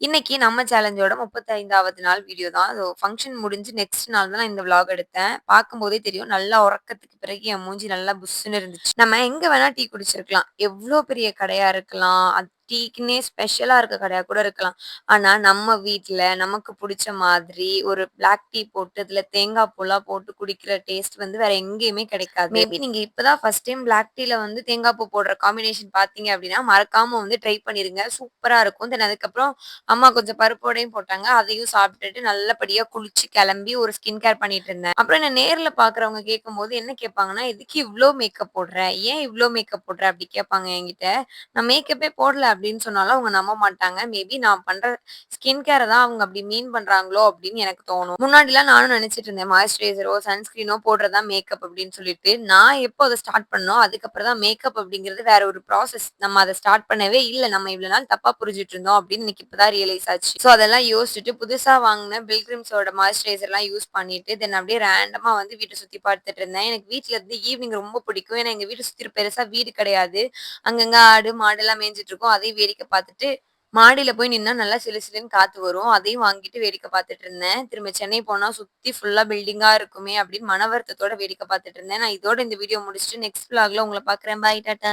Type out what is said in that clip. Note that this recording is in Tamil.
இன்னைக்கு நம்ம சேலஞ்சோட 35வது நாள் வீடியோ தான். ஃபங்ஷன் முடிஞ்சு நெக்ஸ்ட் நாள் தான் நான் இந்த விளாக் எடுத்தேன். பார்க்கும்போதே தெரியும் நல்லா உறக்கத்துக்கு பிறகு என் மூஞ்சி நல்லா புஸ்ஸுன்னு இருந்துச்சு. நம்ம எங்க வேணா டீ குடிச்சிருக்கலாம். எவ்ளோ பெரிய கடையா இருக்கலாம். டீக்குன்னே ஸ்பெஷலா இருக்க கடையா கூட இருக்கலாம். ஆனா நம்ம வீட்ல நமக்கு புடிச்ச மாதிரி ஒரு பிளாக் டீ போட்டு அதுல தேங்காய் பூலாம் போட்டு குடிக்கிற டேஸ்ட் வந்து வேற எங்கேயுமே கிடைக்காது. மேபி நீங்க இப்பதான் ஃபர்ஸ்ட் டைம் பிளாக் டீல வந்து தேங்காய் பூ போடுற காம்பினேஷன் பார்த்தீங்க அப்படின்னா, மறக்காம வந்து ட்ரை பண்ணிருங்க. சூப்பரா இருக்கும். தென் அதுக்கப்புறம் அம்மா கொஞ்சம் பருப்பு வடையும் போட்டாங்க. அதையும் சாப்பிட்டுட்டு நல்லபடியா குளிச்சு கிளம்பி ஒரு ஸ்கின் கேர் பண்ணிட்டு இருந்தேன். அப்புறம் என்ன நேர்ல பார்க்குறவங்க கேட்கும்போது என்ன கேட்பாங்கன்னா, "எதுக்கு இவ்ளோ மேக்கப் போடுற? ஏன் இவ்ளோ மேக்கப் போடுற?" அப்படி கேட்பாங்க என்கிட்ட. நான் மேக்கப்பே போடல அப்படின்னு சொன்னாலும் அவங்க நம்ப மாட்டாங்க. மேபி நான் பண்ற ஸ்கின் கேர தான் அவங்க அப்படி மீன் பண்றாங்களோ அப்படின்னு எனக்கு தோணும். முன்னாடிலாம் நானும் நினைச்சுட்டு இருந்தேன். மாய்ஸ்சரைசரோ, சன்ஸ்கிரீனோ போடுறது தான் மேக்கப் அப்படின்னு சொல்லிட்டு. நான் எப்போ அத ஸ்டார்ட் பண்ணனோ, அதுக்கப்புறம் தான் மேக்கப் அப்படிங்கிறது வேற ஒரு ப்ராசஸ். நம்ம அத ஸ்டார்ட் பண்ணவே இல்ல. நம்ம இவ்வளவு நாள் தப்பா புரிஞ்சுட்டு இருந்தோம் அப்படின்னு இன்னைக்கு இப்ப தான் ரியலைஸ் ஆச்சு. சோ அதெல்லாம் யோசிச்சுட்டு புதுசா வாங்குன பில்கிரிம்ஸோட மாய்ஸ்சரைசர்லாம் யூஸ் பண்ணிட்டு, தென் அப்படியே ரேண்டமா வந்து வீட்ட சுத்தி பார்த்துட்டு இருந்தேன். எனக்கு வீட்ல இருந்து ஈவினிங் ரொம்ப பிடிக்கும். ஏன்னா எங்க வீட்ட சுத்தி பெருசா வீடு கிடையாது. அங்கங்க ஆடு, மாடெல்லாம் மேய்ஞ்சுட்டு இருக்கும். அதையும் வேடிக்கை பார்த்துட்டு, மாடியில போய் நின்னா நல்லா சிலு சிலுன்னு காத்து வரும். அதையும் வாங்கிட்டு வேடிக்கை பார்த்துட்டு இருந்தேன். திரும்ப சென்னை போனா சுத்தி ஃபுல்லா பில்டிங்கா இருக்குமே அப்படின்னு மன வருத்தத்தோட வேடிக்கை பார்த்துட்டு இருந்தேன். நான் இதோட இந்த வீடியோ முடிச்சுட்டு நெக்ஸ்ட் விளாக்ல உங்கள பார்க்குறேன். பாய் டாட்டா.